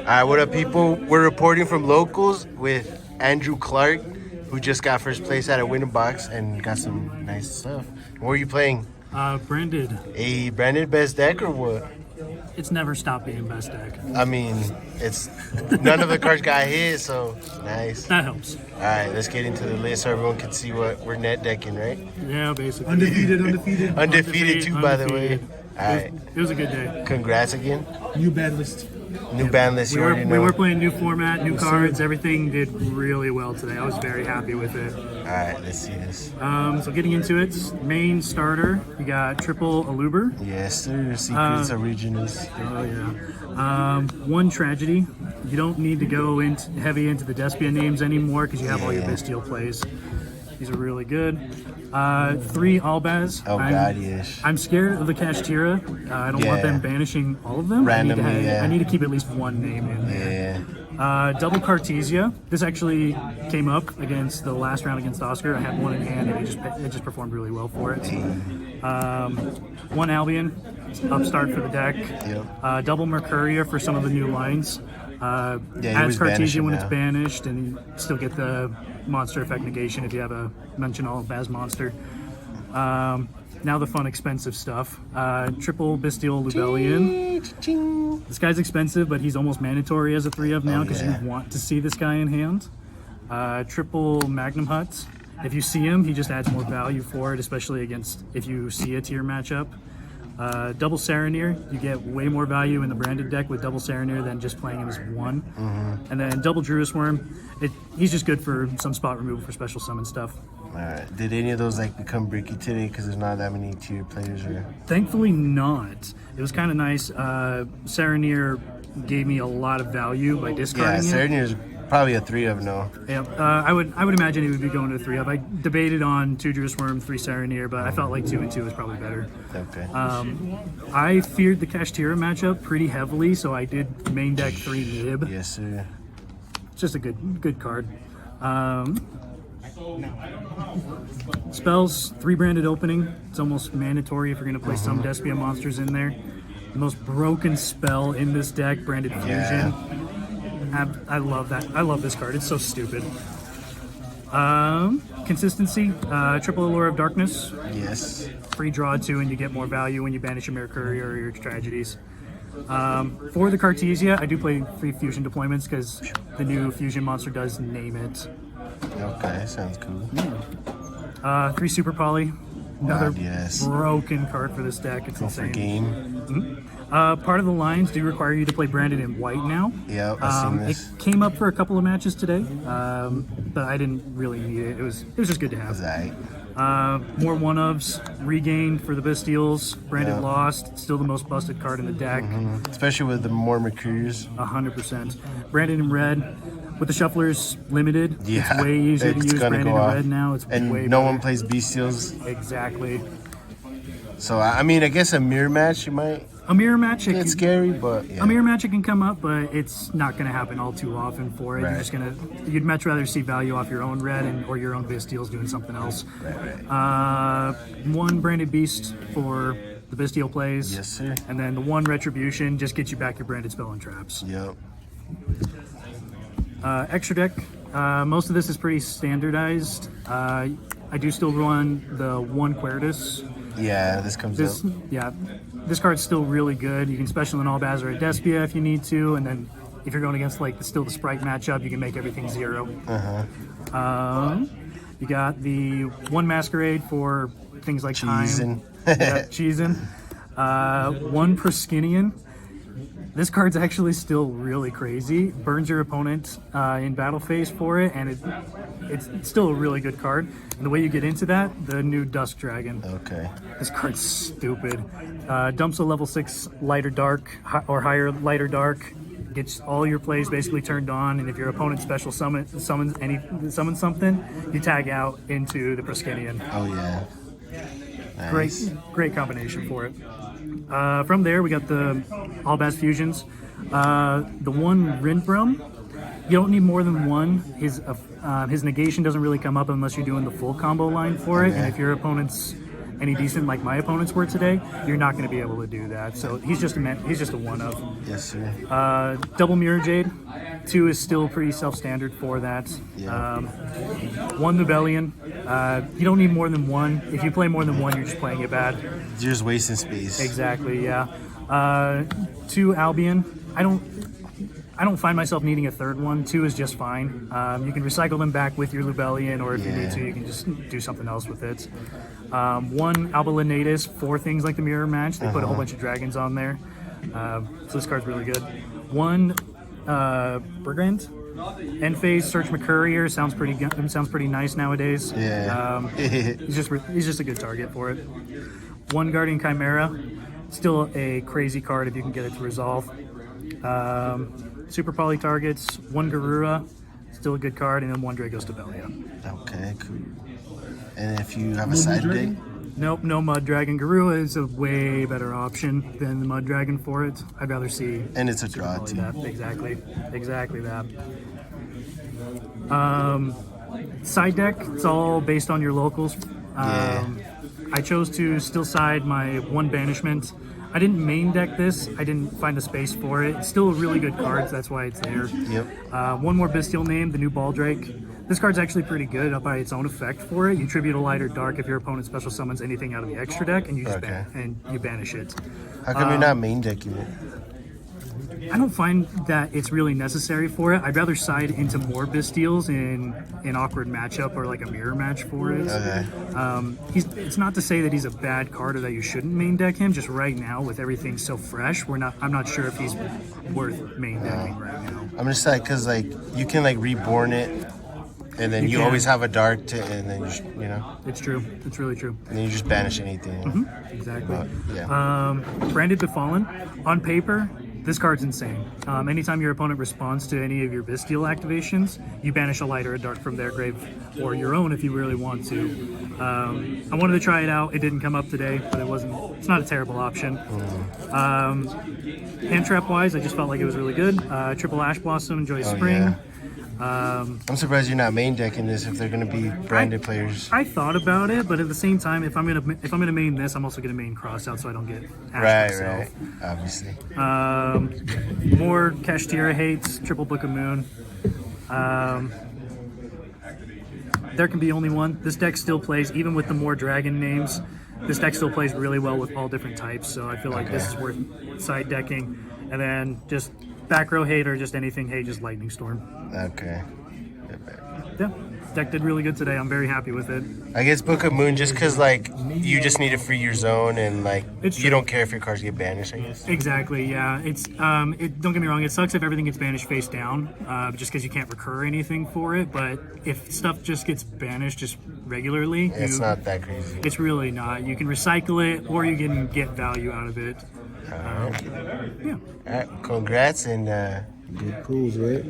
right, what up, people? We're reporting from locals with Andrew Clark, who just got first place at a winning box and got some nice stuff. What are you playing? Branded. A branded best deck or what? It's never stopped being best deck. I mean, it's none of the cards got hit, so nice. That helps. All right, let's get into the list so everyone can see what we're net decking, right? Yeah, basically. Undefeated too, by the way. All right. It was a good day. Congrats again. New Banlist. New Banlist, you already know. We were playing new format, new cards. Everything did really well today. I was very happy with it. All right, let's see this. So getting into it, main starter, you got triple Aluber. Yes, sir. Secrets Originals. Oh yeah. One tragedy. You don't need to go heavy into the Despia names anymore because you have all your Bystial plays. These are really good. 3 Albaz. Oh god, yes. I'm scared of the Kashtira. I don't want them banishing all of them. Randomly, I need to keep at least one name in there. Double Cartesia. This actually came up against the last round against Oscar. I had one in hand and it just performed really well for it. One Albion, upstart for the deck. Double Mercuria for some of the new lines. Adds Cartesia when it's banished, and you still get the monster effect negation if you have a mention all Baz monster. Now the fun expensive stuff. Triple Bystial Lubellion. This guy's expensive, but he's almost mandatory as a 3-of now because you want to see this guy in hand. Triple Magnum Hut. If you see him, he just adds more value for it, especially against if you see a tier matchup. Double Saranir, you get way more value in the branded deck with double Saranir than just playing him as one. And then double Druid's Worm, he's just good for some spot removal for special summon stuff. Alright, did any of those become bricky today because there's not that many tier players? Or thankfully not. It was kind of nice. Saranir gave me a lot of value by discarding it. Saranir's probably a 3-of now. Yeah, I would imagine he would be going to a 3-of. I debated on 2 Druid's Worm, 3 Saranir, but I felt like 2 and 2 was probably better. Okay. I feared the Kashtira matchup pretty heavily, so I did main deck 3 Nib. Yes, sir. It's just a good card. Spells, 3 branded opening. It's almost mandatory if you're going to play some Despia monsters in there. The most broken spell in this deck, branded fusion. I love that. I love this card. It's so stupid. Consistency, triple Allure of Darkness. Yes. Free draw 2 and you get more value when you banish your Mercury or your Tragedies. For the Cartesia, I do play 3 fusion deployments because the new fusion monster does name it. Okay, sounds cool. 3 Super Poly. Another yes. broken card for this deck. It's insane. For game. Part of the lines do require you to play branded in white now. Yeah, I've seen this. It came up for a couple of matches today, but I didn't really need it. It was just good to have. More 1-ofs, regain for the Bystials, branded lost, still the most busted card in the deck. Especially with the more Mercurius. 100%. Branded in red. With the Shufflers limited, it's way easier to use branded in red now. It's and way no better. one plays Bystials. Exactly. So I mean, I guess a mirror match you might. A mirror match, it's scary, but a mirror match it can come up, but it's not going to happen all too often for it. You're just you'd much rather see value off your own red or your own Bystials doing something else. 1 branded beast for the Bystial plays. Yes, sir. And then the 1 retribution just gets you back your branded spell and traps. Yep. Extra deck. Most of this is pretty standardized. I do still run the 1 Quertus. Yeah, this comes up. Yeah, this card's still really good. You can special in all Baz or a Despia if you need to, and then if you're going against still the Sprite matchup, you can make everything 0. You got the 1 Masquerade for things like Cheesin'. Cheesin'. 1 Proskinian. This card's actually still really crazy. Burns your opponent in battle phase for it, and it's still a really good card. And the way you get into that, the new Dusk Dragon. Okay. This card's stupid. Dumps a level 6 lighter dark or higher lighter dark. Gets all your plays basically turned on, and if your opponent special summons something, you tag out into the Proskinian. Oh yeah. Nice. Great combination for it. From there, we got the Albaz Fusions. The 1 Rindbrum, you don't need more than 1. His negation doesn't really come up unless you're doing the full combo line for it. And if your opponent's any decent like my opponents were today, you're not going to be able to do that. So he's just a one of. Yes, sir. Double Mirror Jade. 2 is still pretty self-standard for that. Yeah. 1 Rebellion. You don't need more than 1. If you play more than 1, you're just playing it bad. You're just wasting space. Exactly, yeah. 2 Albion. I don't find myself needing a third one. 2 is just fine. You can recycle them back with your Lubellion, or if you need to, you can just do something else with it. 1 Alba Lenatus for things like the mirror match. They put a whole bunch of dragons on there. So this card's really good. 1 Brigand. End phase Search McCourier sounds pretty nice nowadays. Yeah. He's just a good target for it. 1 Guardian Chimera, still a crazy card if you can get it to resolve. Super poly targets. 1 Garura, still a good card, and then 1 Draco Stabelia. Okay, cool. And if you have a side deck? Nope, no Mud Dragon. Garura is a way better option than the Mud Dragon for it. I'd rather see. And it's a draw too. That. Exactly that. Side deck, it's all based on your locals. I chose to still side my 1 Banishment. I didn't main deck this. I didn't find the space for it. It's still a really good card, so that's why it's there. Yep. 1 more Bystial name, the new Baldrake. This card's actually pretty good by its own effect for it. You tribute a light or dark if your opponent special summons anything out of the extra deck, and you just banish it. How come you're not main decking it? I don't find that it's really necessary for it. I'd rather side into more Bystials in an awkward matchup or like a mirror match for it. Okay. It's not to say that he's a bad card or that you shouldn't main deck him. Just right now, with everything so fresh, I'm not sure if he's worth main decking right now. I'm just like, cause like you can like reborn it, and then you always have a dark and then you know. It's true. It's really true. And then you just banish anything. Exactly. Yeah. Branded Befallen. On paper, this card's insane. Anytime your opponent responds to any of your Bystial activations, you banish a light or a dark from their grave, or your own if you really want to. I wanted to try it out. It didn't come up today, but it's not a terrible option. Hand trap wise, I just felt like it was really good. Triple Ash Blossom, Joy Spring. Yeah. I'm surprised you're not main decking this if they're gonna be branded players. I thought about it, but at the same time, if I'm gonna main this, I'm also gonna main Crossout so I don't get ashed myself. Right, obviously. More Kashtira hates, Triple Book of Moon. There can be only one. This deck still plays, even with the more dragon names, this deck still plays really well with all different types, so I feel like this is worth side decking. And then just back row hate or just anything hate, just Lightning Storm. Okay. Yeah, deck did really good today. I'm very happy with it. I guess Book of Moon just because like you just need to free your zone and like you don't care if your cards get banished. I guess. Exactly. Yeah. It's don't get me wrong. It sucks if everything gets banished face down, just because you can't recur anything for it. But if stuff just gets banished just regularly, it's not that crazy. It's really not. You can recycle it, or you can get value out of it. All right. Yeah. All right. Congrats and Good pools, right?